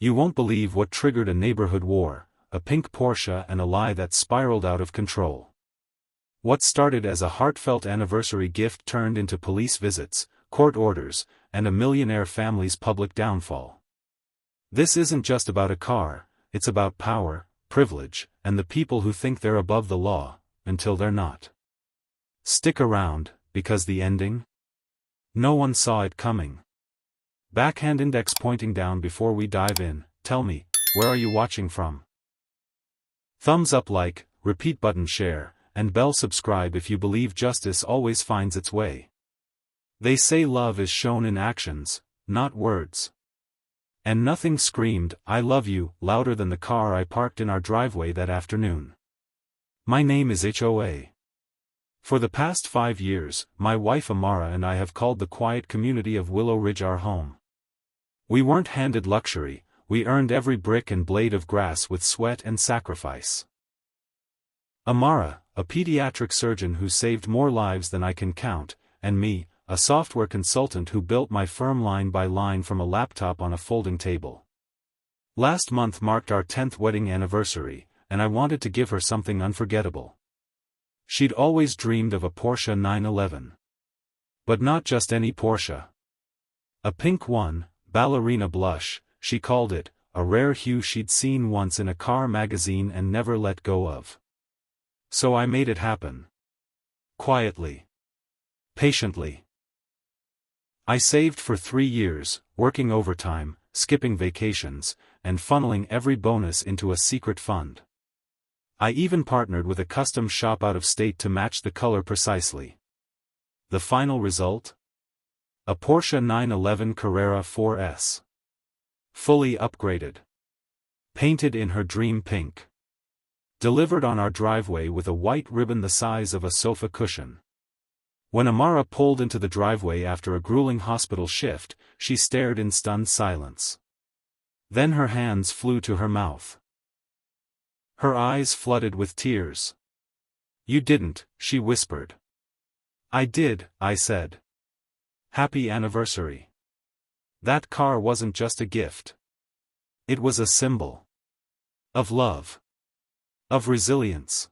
You won't believe what triggered a neighborhood war, a pink Porsche and a lie that spiraled out of control. What started as a heartfelt anniversary gift turned into police visits, court orders, and a millionaire family's public downfall. This isn't just about a car, it's about power, privilege, and the people who think they're above the law, until they're not. Stick around, because the ending? No one saw it coming. Backhand index pointing down before we dive in. Tell me, where are you watching from? Thumbs up, like, repeat button, share, and bell subscribe if you believe justice always finds its way. They say love is shown in actions, not words. And nothing screamed, "I love you," louder than the car I parked in our driveway that afternoon. My name is HOA. For the past 5 years, my wife Amara and I have called the quiet community of Willow Ridge our home. We weren't handed luxury, we earned every brick and blade of grass with sweat and sacrifice. Amara, a pediatric surgeon who saved more lives than I can count, and me, a software consultant who built my firm line by line from a laptop on a folding table. Last month marked our 10th wedding anniversary, and I wanted to give her something unforgettable. She'd always dreamed of a Porsche 911. But not just any Porsche. A pink one, ballerina blush, she called it, a rare hue she'd seen once in a car magazine and never let go of. So I made it happen. Quietly. Patiently. I saved for 3 years, working overtime, skipping vacations, and funneling every bonus into a secret fund. I even partnered with a custom shop out of state to match the color precisely. The final result? A Porsche 911 Carrera 4S. Fully upgraded. Painted in her dream pink. Delivered on our driveway with a white ribbon the size of a sofa cushion. When Amara pulled into the driveway after a grueling hospital shift, she stared in stunned silence. Then her hands flew to her mouth. Her eyes flooded with tears. "You didn't," she whispered. "I did," I said. "Happy anniversary." That car wasn't just a gift. It was a symbol. Of love. Of resilience.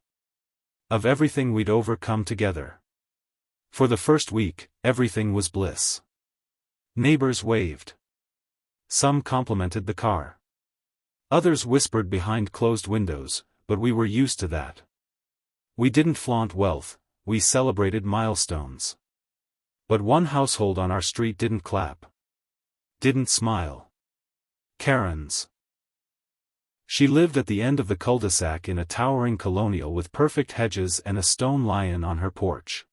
Of everything we'd overcome together. For the first week, everything was bliss. Neighbors waved. Some complimented the car. Others whispered behind closed windows, but we were used to that. We didn't flaunt wealth, we celebrated milestones. But one household on our street didn't clap. Didn't smile. Karen's. She lived at the end of the cul-de-sac in a towering colonial with perfect hedges and a stone lion on her porch.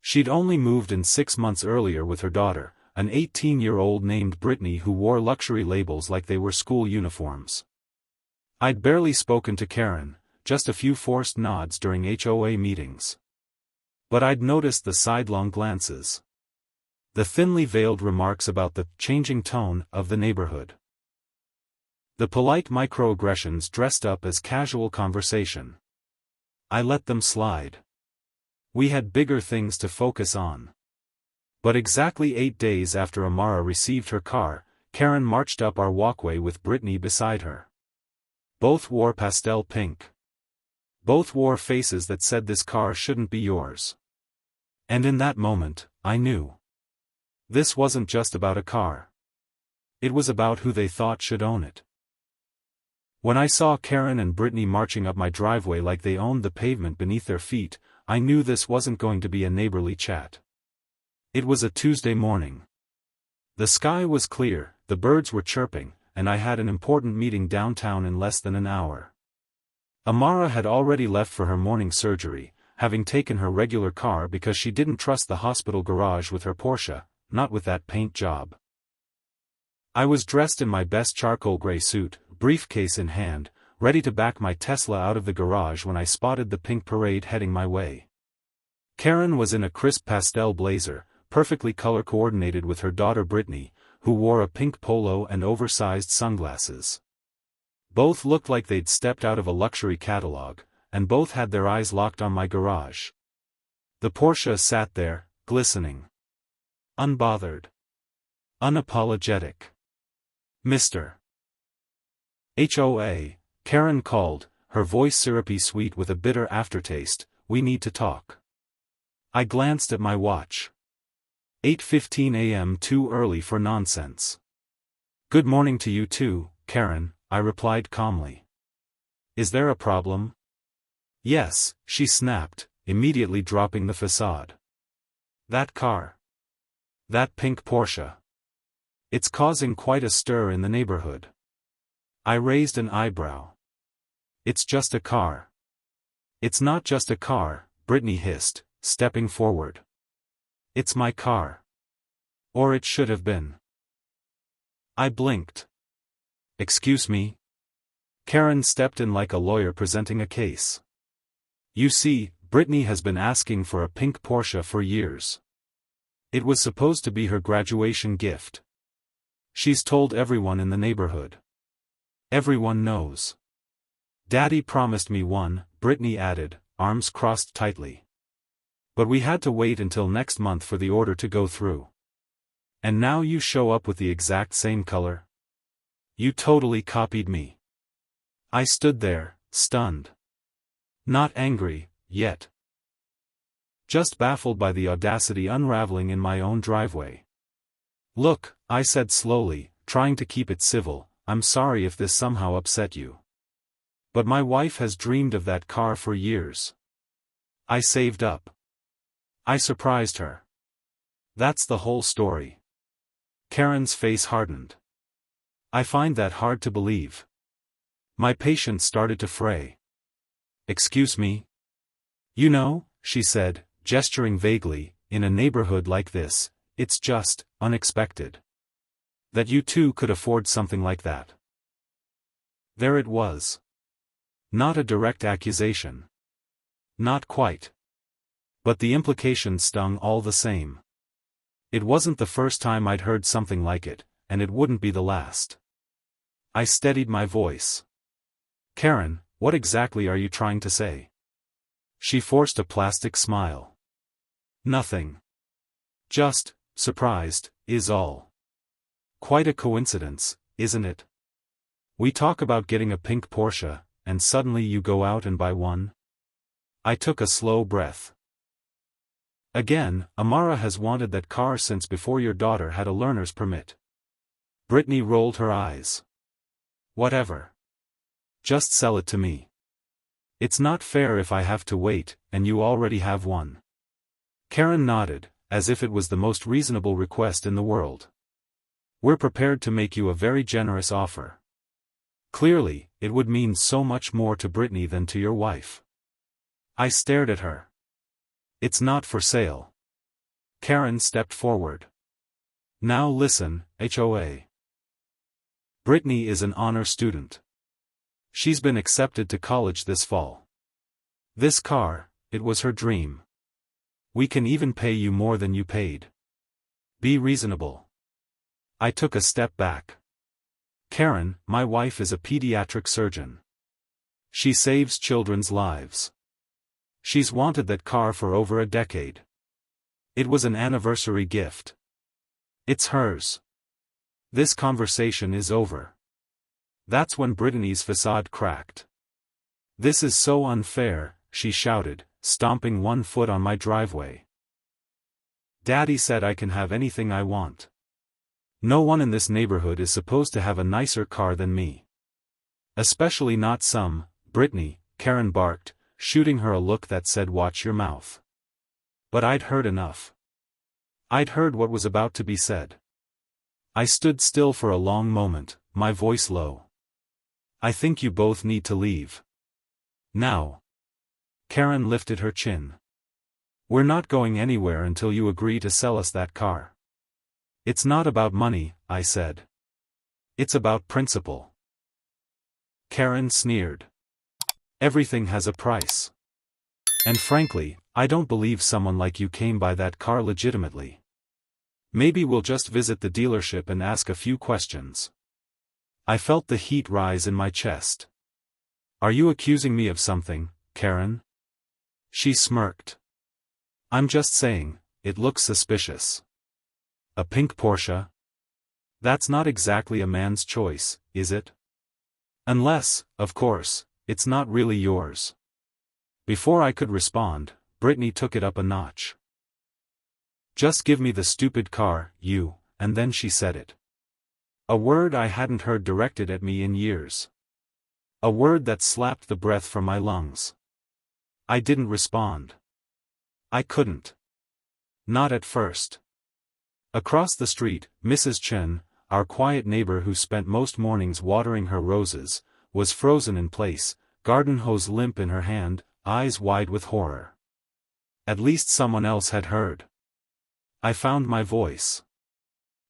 She'd only moved in 6 months earlier with her daughter, an 18-year-old named Brittany who wore luxury labels like they were school uniforms. I'd barely spoken to Karen, just a few forced nods during HOA meetings. But I'd noticed the sidelong glances. The thinly veiled remarks about the changing tone of the neighborhood. The polite microaggressions dressed up as casual conversation. I let them slide. We had bigger things to focus on. But exactly 8 days after Amara received her car, Karen marched up our walkway with Brittany beside her. Both wore pastel pink. Both wore faces that said this car shouldn't be yours. And in that moment, I knew. This wasn't just about a car. It was about who they thought should own it. When I saw Karen and Brittany marching up my driveway like they owned the pavement beneath their feet, I knew this wasn't going to be a neighborly chat. It was a Tuesday morning. The sky was clear, the birds were chirping, and I had an important meeting downtown in less than an hour. Amara had already left for her morning surgery, having taken her regular car because she didn't trust the hospital garage with her Porsche, not with that paint job. I was dressed in my best charcoal gray suit, briefcase in hand, ready to back my Tesla out of the garage when I spotted the pink parade heading my way. Karen was in a crisp pastel blazer, perfectly color-coordinated with her daughter Brittany, who wore a pink polo and oversized sunglasses. Both looked like they'd stepped out of a luxury catalog, and both had their eyes locked on my garage. The Porsche sat there, glistening. Unbothered. Unapologetic. Mr. HOA, Karen called, her voice syrupy sweet with a bitter aftertaste. We need to talk. I glanced at my watch. 8:15 a.m. too early for nonsense. Good morning to you too, Karen, I replied calmly. Is there a problem? Yes, she snapped, immediately dropping the facade. That car. That pink Porsche. It's causing quite a stir in the neighborhood. I raised an eyebrow. It's just a car. It's not just a car, Brittany hissed, stepping forward. It's my car. Or it should have been. I blinked. Excuse me? Karen stepped in like a lawyer presenting a case. You see, Brittany has been asking for a pink Porsche for years. It was supposed to be her graduation gift. She's told everyone in the neighborhood. Everyone knows. Daddy promised me one, Brittany added, arms crossed tightly. But we had to wait until next month for the order to go through. And now you show up with the exact same color? You totally copied me. I stood there, stunned. Not angry, yet. Just baffled by the audacity unraveling in my own driveway. Look, I said slowly, trying to keep it civil, I'm sorry if this somehow upset you. But my wife has dreamed of that car for years. I saved up. I surprised her. That's the whole story. Karen's face hardened. I find that hard to believe. My patience started to fray. Excuse me? You know, she said, gesturing vaguely, in a neighborhood like this, it's just unexpected. That you two could afford something like that. There it was. Not a direct accusation. Not quite. But the implication stung all the same. It wasn't the first time I'd heard something like it, and it wouldn't be the last. I steadied my voice. Karen, what exactly are you trying to say? She forced a plastic smile. Nothing. Just, surprised, is all. Quite a coincidence, isn't it? We talk about getting a pink Porsche, and suddenly you go out and buy one? I took a slow breath. Again, Amara has wanted that car since before your daughter had a learner's permit. Brittany rolled her eyes. Whatever. Just sell it to me. It's not fair if I have to wait, and you already have one. Karen nodded, as if it was the most reasonable request in the world. We're prepared to make you a very generous offer. Clearly, it would mean so much more to Brittany than to your wife. I stared at her. It's not for sale. Karen stepped forward. Now listen, HOA. Brittany is an honor student. She's been accepted to college this fall. This car, it was her dream. We can even pay you more than you paid. Be reasonable. I took a step back. Karen, my wife is a pediatric surgeon. She saves children's lives. She's wanted that car for over a decade. It was an anniversary gift. It's hers. This conversation is over. That's when Brittany's facade cracked. This is so unfair, she shouted, stomping one foot on my driveway. Daddy said I can have anything I want. No one in this neighborhood is supposed to have a nicer car than me. Especially not some, Brittany, Karen barked, shooting her a look that said watch your mouth. But I'd heard enough. I'd heard what was about to be said. I stood still for a long moment, my voice low. I think you both need to leave. Now. Karen lifted her chin. We're not going anywhere until you agree to sell us that car. It's not about money, I said. It's about principle. Karen sneered. Everything has a price. And frankly, I don't believe someone like you came by that car legitimately. Maybe we'll just visit the dealership and ask a few questions. I felt the heat rise in my chest. Are you accusing me of something, Karen? She smirked. I'm just saying, it looks suspicious. A pink Porsche? That's not exactly a man's choice, is it? Unless, of course, it's not really yours. Before I could respond, Brittany took it up a notch. Just give me the stupid car, you, and then she said it. A word I hadn't heard directed at me in years. A word that slapped the breath from my lungs. I didn't respond. I couldn't. Not at first. Across the street, Mrs. Chen, our quiet neighbor who spent most mornings watering her roses, was frozen in place, garden hose limp in her hand, eyes wide with horror. At least someone else had heard. I found my voice.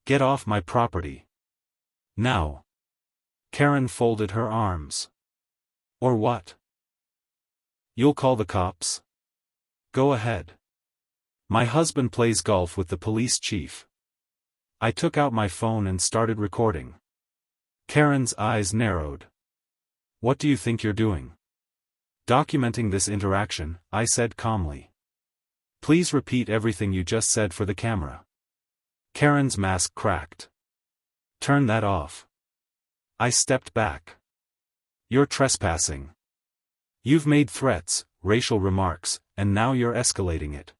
Get off my property. Now. Karen folded her arms. Or what? You'll call the cops? Go ahead. My husband plays golf with the police chief. I took out my phone and started recording. Karen's eyes narrowed. What do you think you're doing? Documenting this interaction, I said calmly. Please repeat everything you just said for the camera. Karen's mask cracked. Turn that off. I stepped back. You're trespassing. You've made threats, racial remarks, and now you're escalating it.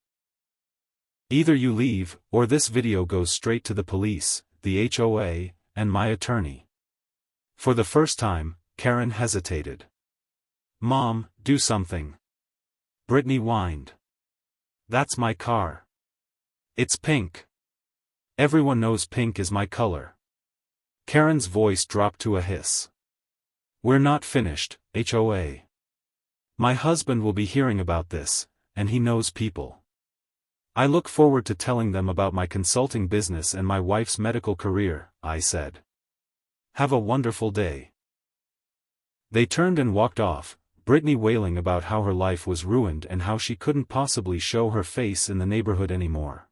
Either you leave, or this video goes straight to the police, the HOA, and my attorney. For the first time, Karen hesitated. Mom, do something. Brittany whined. That's my car. It's pink. Everyone knows pink is my color. Karen's voice dropped to a hiss. We're not finished, HOA. My husband will be hearing about this, and he knows people. I look forward to telling them about my consulting business and my wife's medical career, I said. Have a wonderful day. They turned and walked off, Brittany wailing about how her life was ruined and how she couldn't possibly show her face in the neighborhood anymore.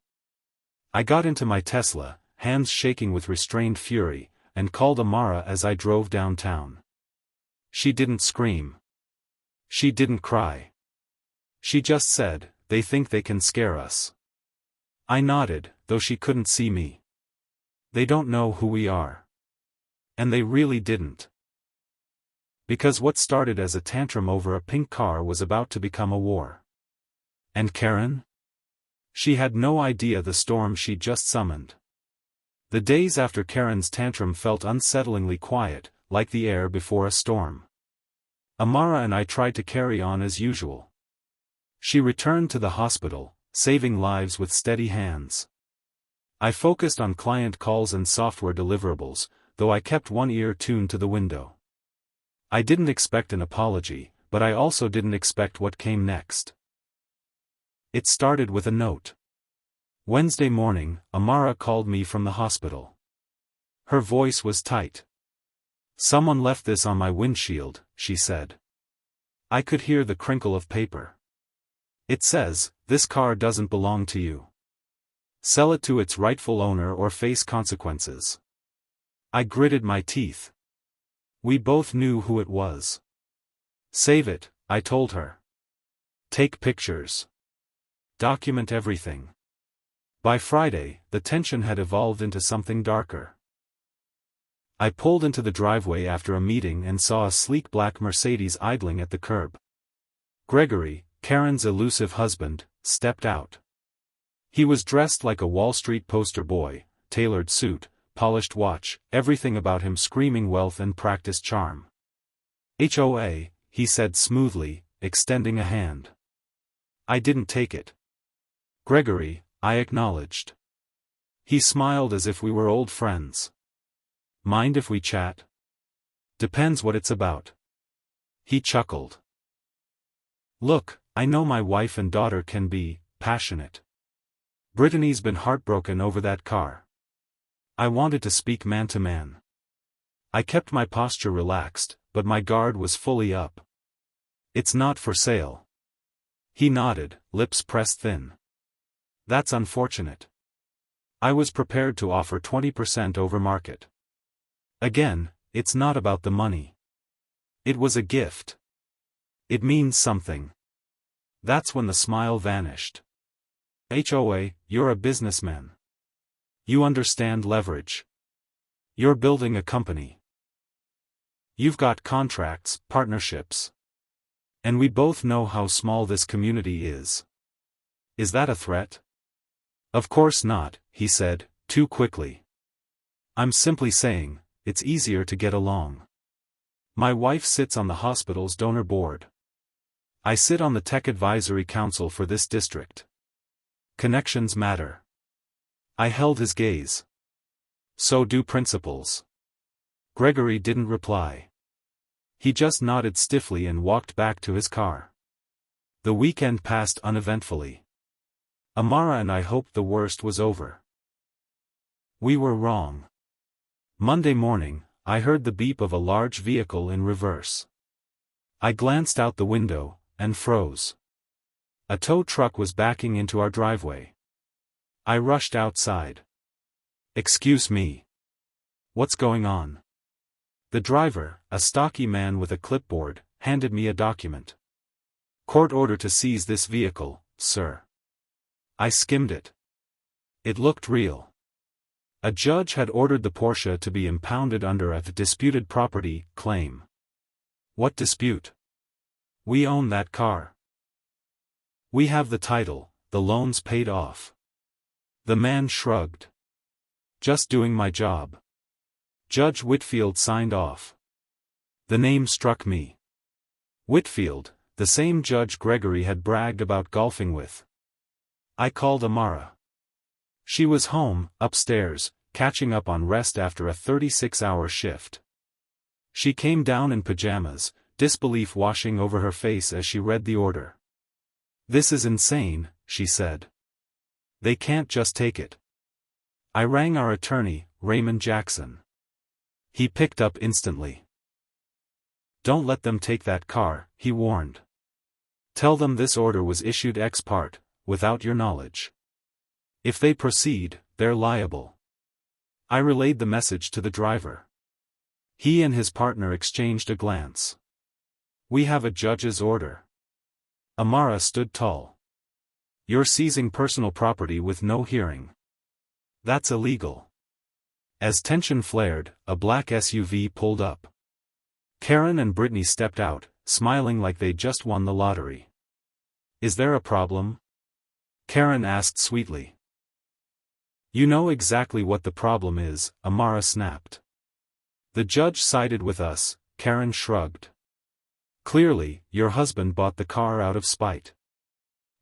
I got into my Tesla, hands shaking with restrained fury, and called Amara as I drove downtown. She didn't scream. She didn't cry. She just said, they think they can scare us. I nodded, though she couldn't see me. They don't know who we are. And they really didn't. Because what started as a tantrum over a pink car was about to become a war. And Karen? She had no idea the storm she'd just summoned. The days after Karen's tantrum felt unsettlingly quiet, like the air before a storm. Amara and I tried to carry on as usual. She returned to the hospital, saving lives with steady hands. I focused on client calls and software deliverables, though I kept one ear tuned to the window. I didn't expect an apology, but I also didn't expect what came next. It started with a note. Wednesday morning, Amara called me from the hospital. Her voice was tight. Someone left this on my windshield, she said. I could hear the crinkle of paper. It says, this car doesn't belong to you. Sell it to its rightful owner or face consequences. I gritted my teeth. We both knew who it was. Save it, I told her. Take pictures. Document everything. By Friday, the tension had evolved into something darker. I pulled into the driveway after a meeting and saw a sleek black Mercedes idling at the curb. Gregory, Karen's elusive husband, stepped out. He was dressed like a Wall Street poster boy, tailored suit, polished watch, everything about him screaming wealth and practiced charm. HOA, he said smoothly, extending a hand. I didn't take it. Gregory, I acknowledged. He smiled as if we were old friends. Mind if we chat? Depends what it's about. He chuckled. Look, I know my wife and daughter can be passionate. Brittany's been heartbroken over that car. I wanted to speak man to man. I kept my posture relaxed, but my guard was fully up. It's not for sale. He nodded, lips pressed thin. That's unfortunate. I was prepared to offer 20% over market. Again, it's not about the money. It was a gift. It means something. That's when the smile vanished. HOA, you're a businessman. You understand leverage. You're building a company. You've got contracts, partnerships. And we both know how small this community is. Is that a threat? Of course not, he said, too quickly. I'm simply saying, it's easier to get along. My wife sits on the hospital's donor board. I sit on the tech advisory council for this district. Connections matter. I held his gaze. So do principles. Gregory didn't reply. He just nodded stiffly and walked back to his car. The weekend passed uneventfully. Amara and I hoped the worst was over. We were wrong. Monday morning, I heard the beep of a large vehicle in reverse. I glanced out the window, and froze. A tow truck was backing into our driveway. I rushed outside. Excuse me. What's going on? The driver, a stocky man with a clipboard, handed me a document. Court order to seize this vehicle, sir. I skimmed it. It looked real. A judge had ordered the Porsche to be impounded under a disputed property claim. What dispute? We own that car. We have the title, the loans paid off. The man shrugged. Just doing my job. Judge Whitfield signed off. The name struck me. Whitfield, the same Judge Gregory had bragged about golfing with. I called Amara. She was home, upstairs, catching up on rest after a 36-hour shift. She came down in pajamas, disbelief washing over her face as she read the order. This is insane, she said. They can't just take it. I rang our attorney, Raymond Jackson. He picked up instantly. Don't let them take that car, he warned. Tell them this order was issued ex parte, without your knowledge. If they proceed, they're liable. I relayed the message to the driver. He and his partner exchanged a glance. We have a judge's order. Amara stood tall. You're seizing personal property with no hearing. That's illegal. As tension flared, a black SUV pulled up. Karen and Brittany stepped out, smiling like they'd just won the lottery. Is there a problem? Karen asked sweetly. You know exactly what the problem is, Amara snapped. The judge sided with us, Karen shrugged. Clearly, your husband bought the car out of spite.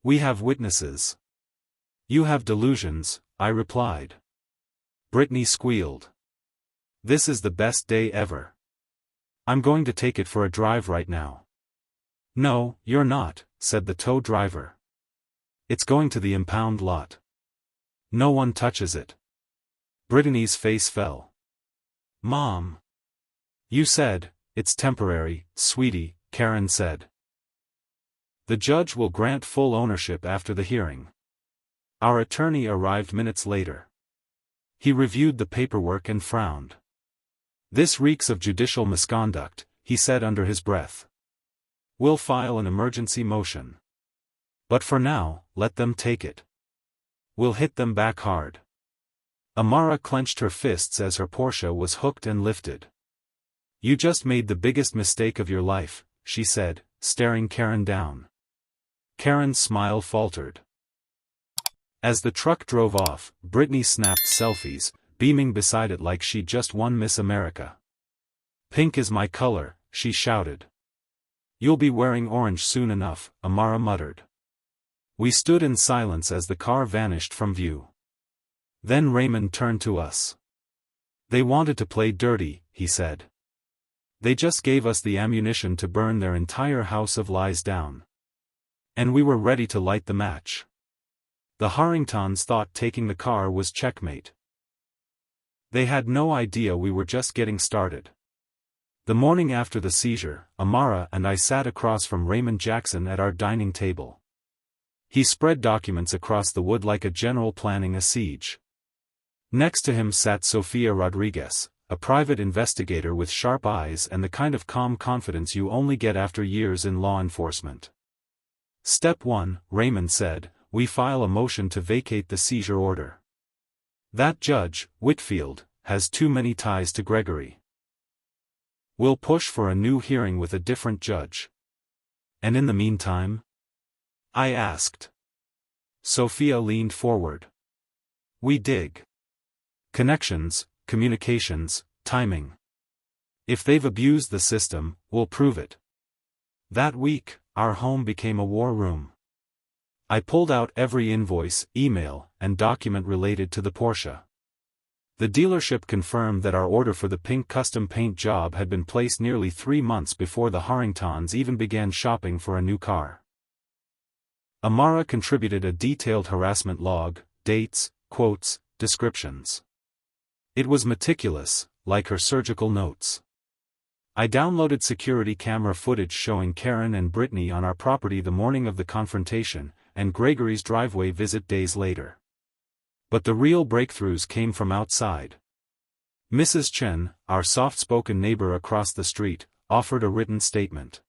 We have witnesses. You have delusions, I replied. Brittany squealed. This is the best day ever. I'm going to take it for a drive right now. No, you're not, said the tow driver. It's going to the impound lot. No one touches it. Brittany's face fell. Mom. You said, it's temporary, sweetie, Karen said. The judge will grant full ownership after the hearing. Our attorney arrived minutes later. He reviewed the paperwork and frowned. This reeks of judicial misconduct, he said under his breath. We'll file an emergency motion. But for now, let them take it. We'll hit them back hard. Amara clenched her fists as her Porsche was hooked and lifted. You just made the biggest mistake of your life, she said, staring Karen down. Karen's smile faltered. As the truck drove off, Brittany snapped selfies, beaming beside it like she'd just won Miss America. Pink is my color, she shouted. You'll be wearing orange soon enough, Amara muttered. We stood in silence as the car vanished from view. Then Raymond turned to us. They wanted to play dirty, he said. They just gave us the ammunition to burn their entire house of lies down. And we were ready to light the match. The Harringtons thought taking the car was checkmate. They had no idea we were just getting started. The morning after the seizure, Amara and I sat across from Raymond Jackson at our dining table. He spread documents across the wood like a general planning a siege. Next to him sat Sofia Rodriguez, a private investigator with sharp eyes and the kind of calm confidence you only get after years in law enforcement. Step 1, Raymond said, we file a motion to vacate the seizure order. That judge, Whitfield, has too many ties to Gregory. We'll push for a new hearing with a different judge. And in the meantime? I asked. Sophia leaned forward. We dig. Connections, communications, timing. If they've abused the system, we'll prove it. That week, our home became a war room. I pulled out every invoice, email, and document related to the Porsche. The dealership confirmed that our order for the pink custom paint job had been placed nearly 3 months before the Harringtons even began shopping for a new car. Amara contributed a detailed harassment log, dates, quotes, descriptions. It was meticulous, like her surgical notes. I downloaded security camera footage showing Karen and Brittany on our property the morning of the confrontation, and Gregory's driveway visit days later. But the real breakthroughs came from outside. Mrs. Chen, our soft-spoken neighbor across the street, offered a written statement.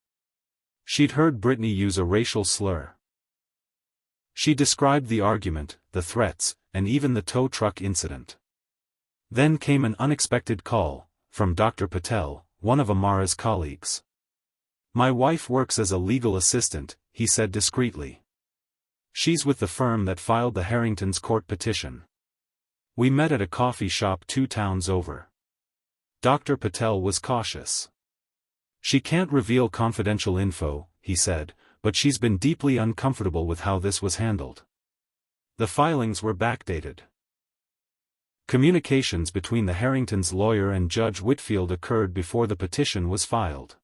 She'd heard Brittany use a racial slur. She described the argument, the threats, and even the tow truck incident. Then came an unexpected call, from Dr. Patel, one of Amara's colleagues. My wife works as a legal assistant, he said discreetly. She's with the firm that filed the Harringtons' court petition. We met at a coffee shop 2 towns over. Dr. Patel was cautious. She can't reveal confidential info, he said, but she's been deeply uncomfortable with how this was handled. The filings were backdated. Communications between the Harringtons' lawyer and Judge Whitfield occurred before the petition was filed.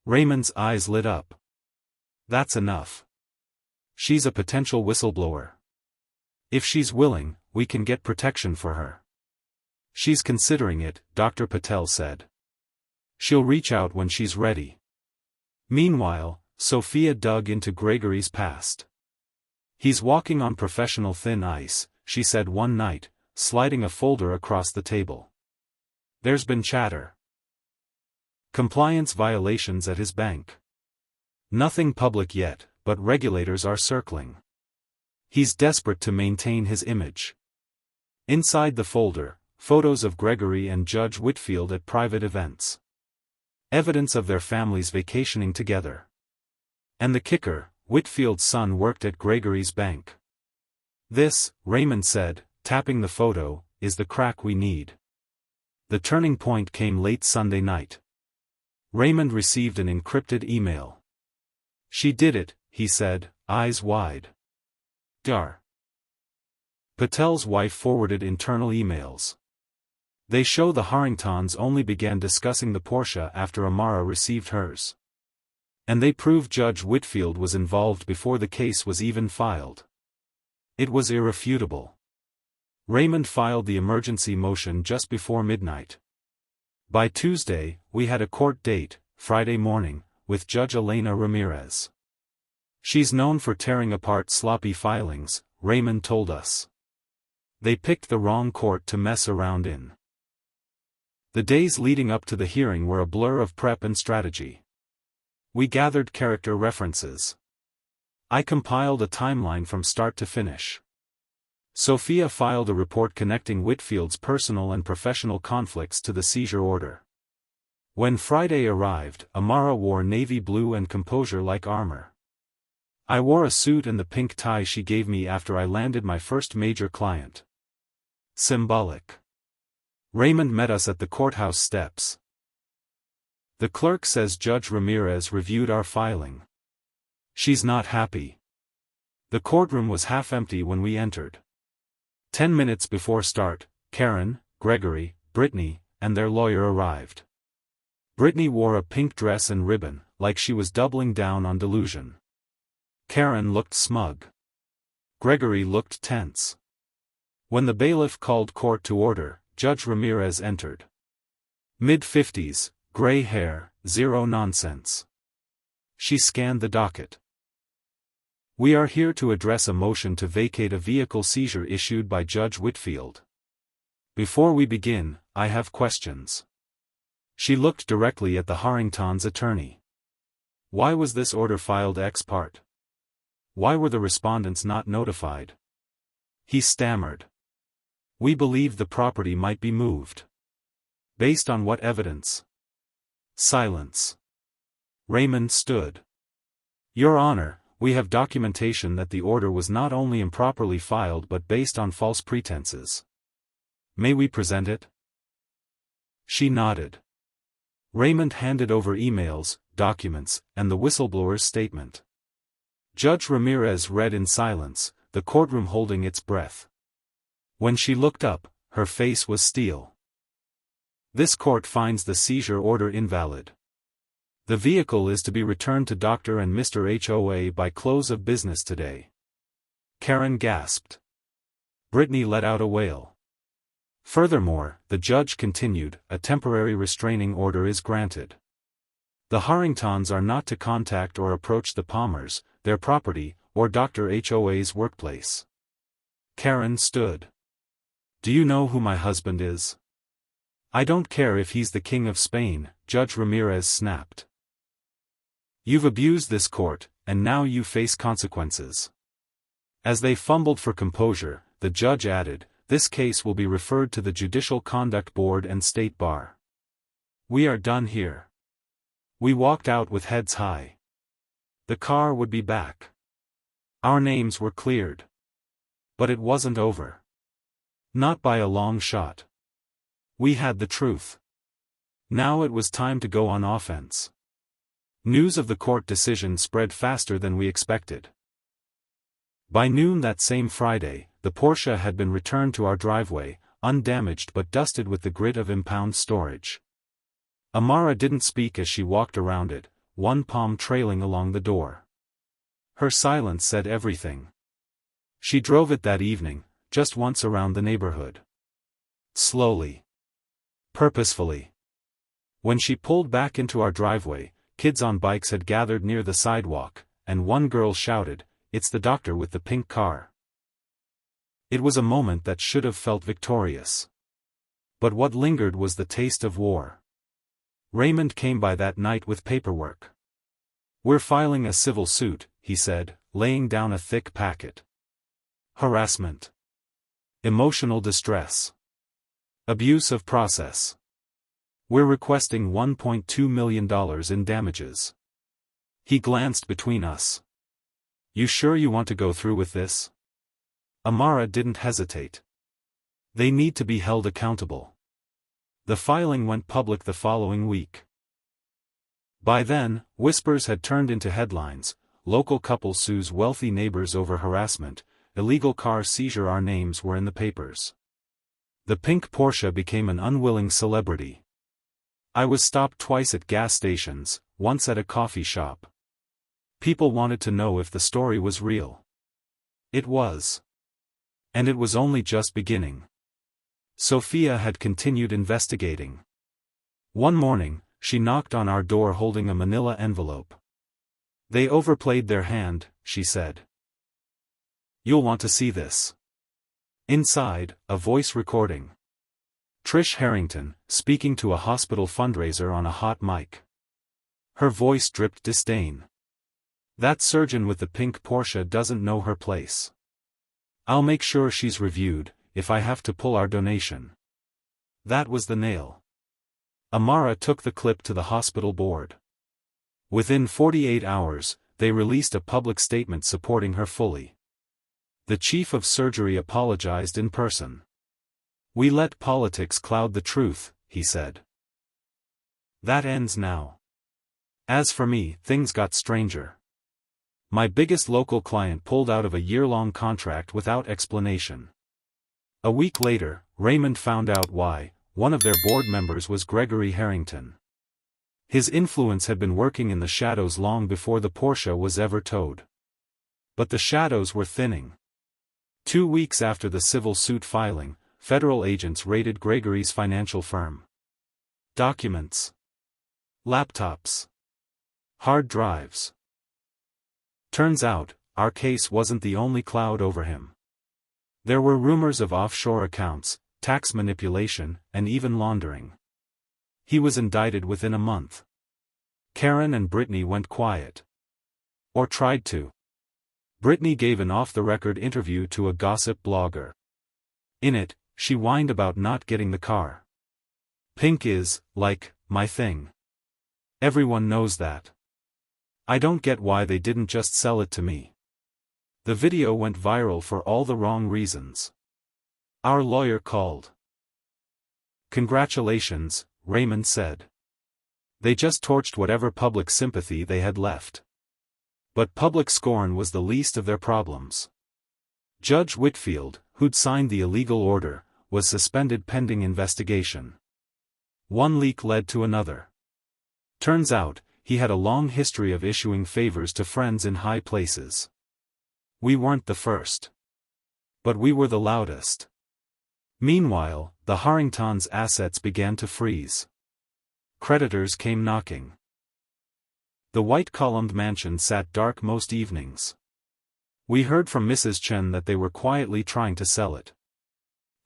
Raymond's eyes lit up. That's enough. She's a potential whistleblower. If she's willing, we can get protection for her. She's considering it, Dr. Patel said. She'll reach out when she's ready. Meanwhile, Sophia dug into Gregory's past. He's walking on professional thin ice, she said one night, sliding a folder across the table. There's been chatter. Compliance violations at his bank. Nothing public yet, but regulators are circling. He's desperate to maintain his image. Inside the folder, photos of Gregory and Judge Whitfield at private events. Evidence of their families vacationing together. And the kicker, Whitfield's son worked at Gregory's bank. This, Raymond said, tapping the photo, is the crack we need. The turning point came late Sunday night. Raymond received an encrypted email. She did it, he said, eyes wide. Dar. Patel's wife forwarded internal emails. They show the Harringtons only began discussing the Porsche after Amara received hers. And they prove Judge Whitfield was involved before the case was even filed. It was irrefutable. Raymond filed the emergency motion just before midnight. By Tuesday, we had a court date, Friday morning, with Judge Elena Ramirez. She's known for tearing apart sloppy filings, Raymond told us. They picked the wrong court to mess around in. The days leading up to the hearing were a blur of prep and strategy. We gathered character references. I compiled a timeline from start to finish. Sophia filed a report connecting Whitfield's personal and professional conflicts to the seizure order. When Friday arrived, Amara wore navy blue and composure-like armor. I wore a suit and the pink tie she gave me after I landed my first major client. Symbolic. Raymond met us at the courthouse steps. The clerk says Judge Ramirez reviewed our filing. She's not happy. The courtroom was half empty when we entered. 10 minutes before start, Karen, Gregory, Brittany, and their lawyer arrived. Brittany wore a pink dress and ribbon, like she was doubling down on delusion. Karen looked smug. Gregory looked tense. When the bailiff called court to order, Judge Ramirez entered. Mid-50s, gray hair, zero nonsense. She scanned the docket. We are here to address a motion to vacate a vehicle seizure issued by Judge Whitfield. Before we begin, I have questions. She looked directly at the Harringtons' attorney. Why was this order filed ex parte? Why were the respondents not notified? He stammered. We believed the property might be moved. Based on what evidence? Silence. Raymond stood. Your Honor, we have documentation that the order was not only improperly filed but based on false pretenses. May we present it? She nodded. Raymond handed over emails, documents, and the whistleblower's statement. Judge Ramirez read in silence, the courtroom holding its breath. When she looked up, her face was steel. This court finds the seizure order invalid. The vehicle is to be returned to Dr. and Mr. HOA by close of business today. Karen gasped. Brittany let out a wail. Furthermore, the judge continued, a temporary restraining order is granted. The Harringtons are not to contact or approach the Palmers, their property, or Dr. HOA's workplace. Karen stood. Do you know who my husband is? I don't care if he's the King of Spain, Judge Ramirez snapped. You've abused this court, and now you face consequences. As they fumbled for composure, the judge added, this case will be referred to the Judicial Conduct Board and State Bar. We are done here. We walked out with heads high. The car would be back. Our names were cleared. But it wasn't over. Not by a long shot. We had the truth. Now it was time to go on offense. News of the court decision spread faster than we expected. By noon that same Friday, the Porsche had been returned to our driveway, undamaged but dusted with the grit of impound storage. Amara didn't speak as she walked around it, one palm trailing along the door. Her silence said everything. She drove it that evening, just once around the neighborhood. Slowly. Purposefully. When she pulled back into our driveway, kids on bikes had gathered near the sidewalk, and one girl shouted, "It's the doctor with the pink car." It was a moment that should have felt victorious. But what lingered was the taste of war. Raymond came by that night with paperwork. We're filing a civil suit, he said, laying down a thick packet. Harassment. Emotional distress. Abuse of process. We're requesting $1.2 million in damages. He glanced between us. You sure you want to go through with this? Amara didn't hesitate. They need to be held accountable. The filing went public the following week. By then, whispers had turned into headlines. Local couple sues wealthy neighbors over harassment. Illegal car seizure. Our names were in the papers. The pink Porsche became an unwilling celebrity. I was stopped twice at gas stations, once at a coffee shop. People wanted to know if the story was real. It was. And it was only just beginning. Sophia had continued investigating. One morning, she knocked on our door holding a manila envelope. They overplayed their hand, she said. You'll want to see this. Inside, a voice recording. Trish Harrington, speaking to a hospital fundraiser on a hot mic. Her voice dripped disdain. That surgeon with the pink Porsche doesn't know her place. I'll make sure she's reviewed, if I have to pull our donation. That was the nail. Amara took the clip to the hospital board. Within 48 hours, they released a public statement supporting her fully. The chief of surgery apologized in person. We let politics cloud the truth, he said. That ends now. As for me, things got stranger. My biggest local client pulled out of a year-long contract without explanation. A week later, Raymond found out why. One of their board members was Gregory Harrington. His influence had been working in the shadows long before the Porsche was ever towed. But the shadows were thinning. 2 weeks after the civil suit filing, federal agents raided Gregory's financial firm. Documents. Laptops. Hard drives. Turns out, our case wasn't the only cloud over him. There were rumors of offshore accounts, tax manipulation, and even laundering. He was indicted within a month. Karen and Brittany went quiet. Or tried to. Brittany gave an off-the-record interview to a gossip blogger. In it, she whined about not getting the car. Pink is, like, my thing. Everyone knows that. I don't get why they didn't just sell it to me. The video went viral for all the wrong reasons. Our lawyer called. Congratulations, Raymond said. They just torched whatever public sympathy they had left. But public scorn was the least of their problems. Judge Whitfield, who'd signed the illegal order, was suspended pending investigation. One leak led to another. Turns out, he had a long history of issuing favors to friends in high places. We weren't the first. But we were the loudest. Meanwhile, the Harringtons' assets began to freeze. Creditors came knocking. The white-columned mansion sat dark most evenings. We heard from Mrs. Chen that they were quietly trying to sell it.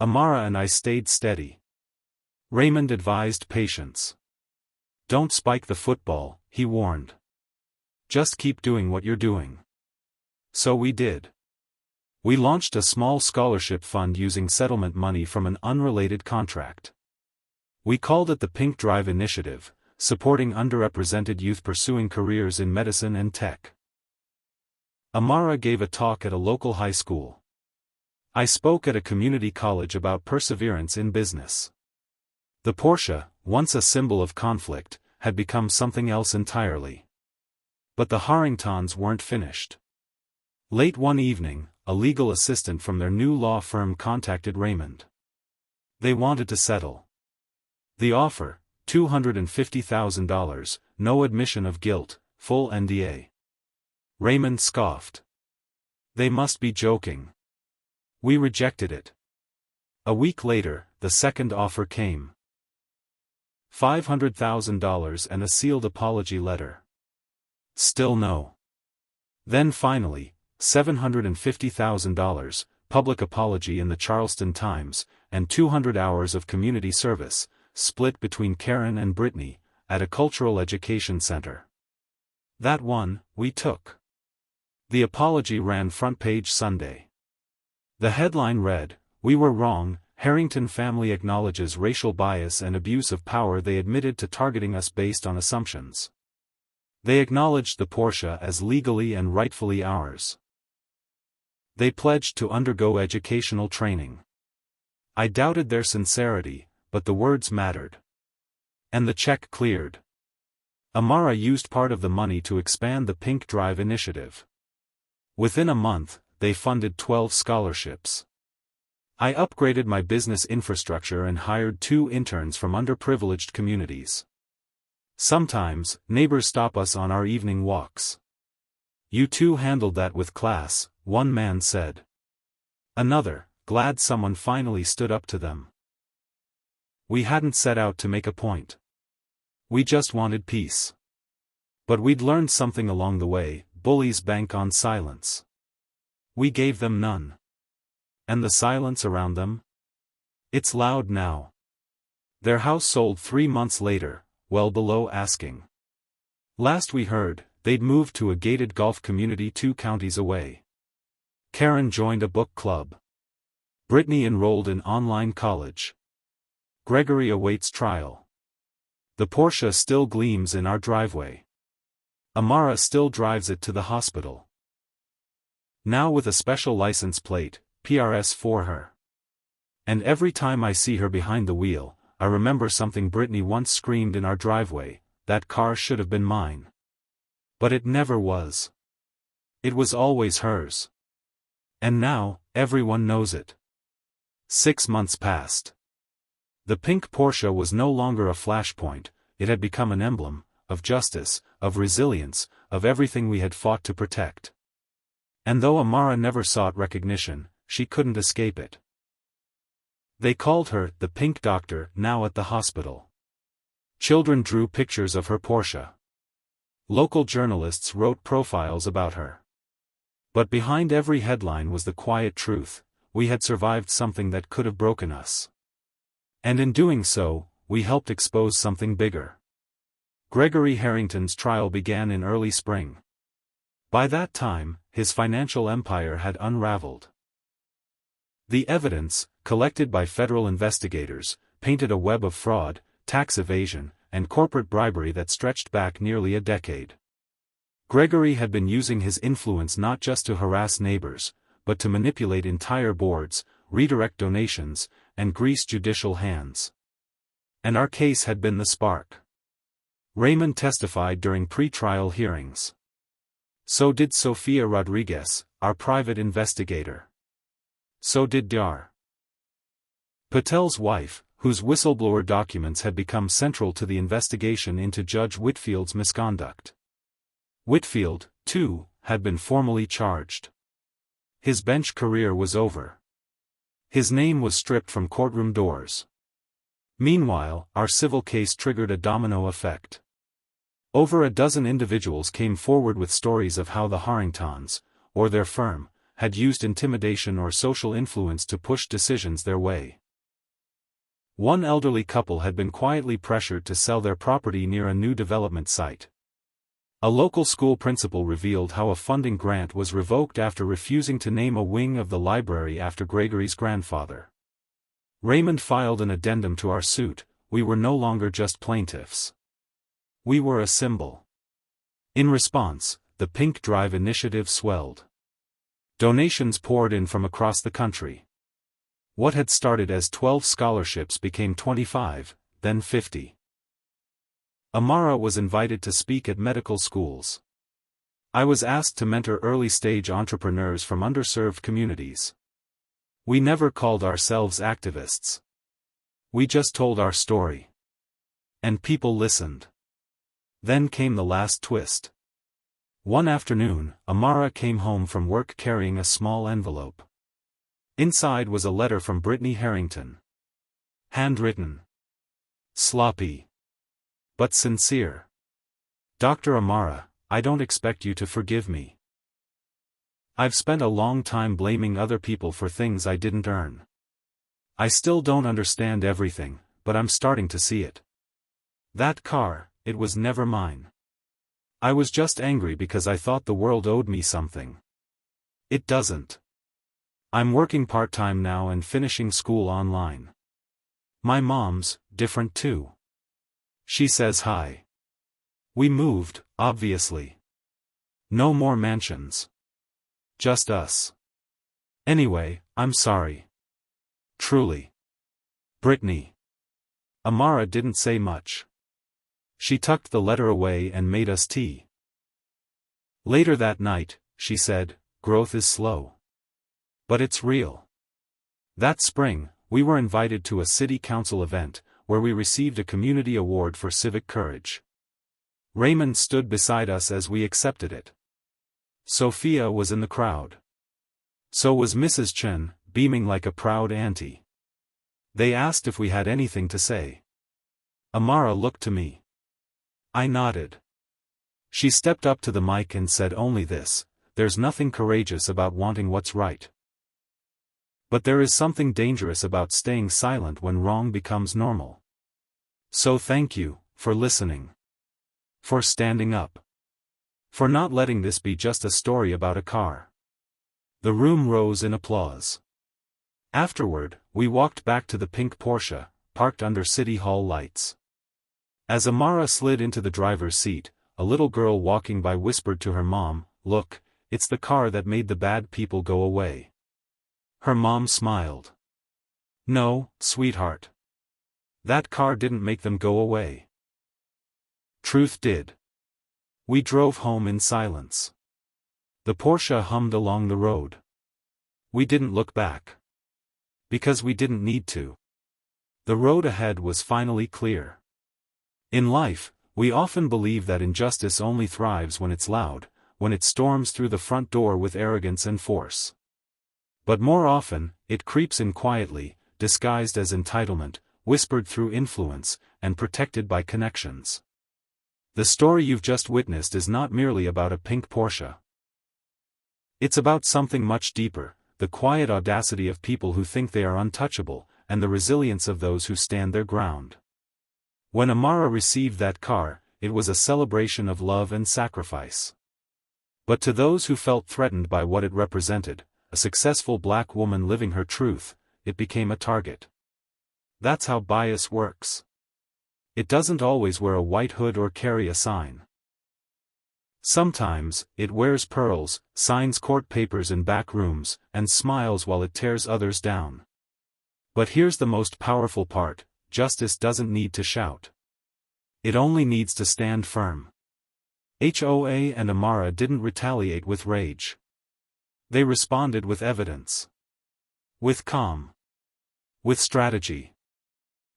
Amara and I stayed steady. Raymond advised patience. Don't spike the football, he warned. Just keep doing what you're doing. So we did. We launched a small scholarship fund using settlement money from an unrelated contract. We called it the Pink Drive Initiative, supporting underrepresented youth pursuing careers in medicine and tech. Amara gave a talk at a local high school. I spoke at a community college about perseverance in business. The Porsche, once a symbol of conflict, had become something else entirely. But the Harringtons weren't finished. Late one evening, a legal assistant from their new law firm contacted Raymond. They wanted to settle. The offer, $250,000, no admission of guilt, full NDA. Raymond scoffed. They must be joking. We rejected it. A week later, the second offer came. $500,000 and a sealed apology letter. Still no. Then finally, $750,000, public apology in the Charleston Times, and 200 hours of community service, split between Karen and Brittany, at a cultural education center. That one, we took. The apology ran front page Sunday. The headline read, "We were wrong, Harrington family acknowledges racial bias and abuse of power. They admitted to targeting us based on assumptions. They acknowledged the Porsche as legally and rightfully ours. They pledged to undergo educational training." I doubted their sincerity, but the words mattered. And the check cleared. Amara used part of the money to expand the Pink Drive Initiative. Within a month, they funded 12 scholarships. I upgraded my business infrastructure and hired 2 interns from underprivileged communities. Sometimes, neighbors stop us on our evening walks. "You two handled that with class," one man said. Another, glad someone finally stood up to them. We hadn't set out to make a point. We just wanted peace. But we'd learned something along the way: bullies bank on silence. We gave them none. And the silence around them? It's loud now. Their house sold 3 months later, well below asking. Last we heard, they'd moved to a gated golf community 2 counties away. Karen joined a book club. Brittany enrolled in online college. Gregory awaits trial. The Porsche still gleams in our driveway. Amara still drives it to the hospital. Now with a special license plate, PRS for her. And every time I see her behind the wheel, I remember something Brittany once screamed in our driveway: "That car should have been mine." But it never was. It was always hers. And now, everyone knows it. 6 months passed. The pink Porsche was no longer a flashpoint, it had become an emblem, of justice, of resilience, of everything we had fought to protect. And though Amara never sought recognition, she couldn't escape it. They called her the Pink Doctor, now at the hospital. Children drew pictures of her Porsche. Local journalists wrote profiles about her. But behind every headline was the quiet truth: we had survived something that could have broken us. And in doing so, we helped expose something bigger. Gregory Harrington's trial began in early spring. By that time, his financial empire had unraveled. The evidence, collected by federal investigators, painted a web of fraud, tax evasion, and corporate bribery that stretched back nearly a decade. Gregory had been using his influence not just to harass neighbors, but to manipulate entire boards, redirect donations, and grease judicial hands. And our case had been the spark. Raymond testified during pre-trial hearings. So did Sofia Rodriguez, our private investigator. So did Dr. Patel's wife, whose whistleblower documents had become central to the investigation into Judge Whitfield's misconduct. Whitfield, too, had been formally charged. His bench career was over. His name was stripped from courtroom doors. Meanwhile, our civil case triggered a domino effect. Over a dozen individuals came forward with stories of how the Harringtons, or their firm, had used intimidation or social influence to push decisions their way. One elderly couple had been quietly pressured to sell their property near a new development site. A local school principal revealed how a funding grant was revoked after refusing to name a wing of the library after Gregory's grandfather. Raymond filed an addendum to our suit. We were no longer just plaintiffs. We were a symbol. In response, the Pink Drive initiative swelled. Donations poured in from across the country. What had started as 12 scholarships became 25, then 50. Amara was invited to speak at medical schools. I was asked to mentor early-stage entrepreneurs from underserved communities. We never called ourselves activists. We just told our story. And people listened. Then came the last twist. One afternoon, Amara came home from work carrying a small envelope. Inside was a letter from Brittany Harrington. Handwritten. Sloppy. But sincere. Dr. Amara, I don't expect you to forgive me. I've spent a long time blaming other people for things I didn't earn. I still don't understand everything, but I'm starting to see it. That car, it was never mine. I was just angry because I thought the world owed me something. It doesn't. I'm working part-time now and finishing school online. My mom's different too. She says hi. We moved, obviously. No more mansions. Just us. Anyway, I'm sorry. Truly. Brittany. Amara didn't say much. She tucked the letter away and made us tea. Later that night, she said, growth is slow. But it's real. That spring, we were invited to a city council event, where we received a community award for civic courage. Raymond stood beside us as we accepted it. Sophia was in the crowd. So was Mrs. Chen, beaming like a proud auntie. They asked if we had anything to say. Amara looked to me. I nodded. She stepped up to the mic and said only this: there's nothing courageous about wanting what's right. But there is something dangerous about staying silent when wrong becomes normal. So thank you, for listening. For standing up. For not letting this be just a story about a car. The room rose in applause. Afterward, we walked back to the pink Porsche, parked under City Hall lights. As Amara slid into the driver's seat, a little girl walking by whispered to her mom, "Look, it's the car that made the bad people go away." Her mom smiled. "No, sweetheart. That car didn't make them go away. Truth did." We drove home in silence. The Porsche hummed along the road. We didn't look back. Because we didn't need to. The road ahead was finally clear. In life, we often believe that injustice only thrives when it's loud, when it storms through the front door with arrogance and force. But more often, it creeps in quietly, disguised as entitlement, whispered through influence, and protected by connections. The story you've just witnessed is not merely about a pink Porsche. It's about something much deeper, the quiet audacity of people who think they are untouchable, and the resilience of those who stand their ground. When Amara received that car, it was a celebration of love and sacrifice. But to those who felt threatened by what it represented, a successful black woman living her truth, it became a target. That's how bias works. It doesn't always wear a white hood or carry a sign. Sometimes, it wears pearls, signs court papers in back rooms, and smiles while it tears others down. But here's the most powerful part: justice doesn't need to shout. It only needs to stand firm. Hoa and Amara didn't retaliate with rage. They responded with evidence. With calm. With strategy.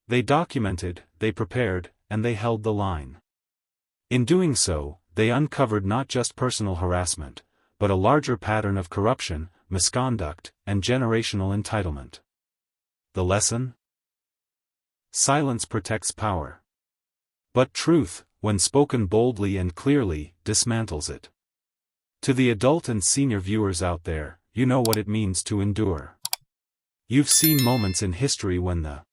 They documented, they prepared, and they held the line. In doing so, they uncovered not just personal harassment, but a larger pattern of corruption, misconduct, and generational entitlement. The lesson? Silence protects power. But truth, when spoken boldly and clearly, dismantles it. To the adult and senior viewers out there, you know what it means to endure. You've seen moments in history when the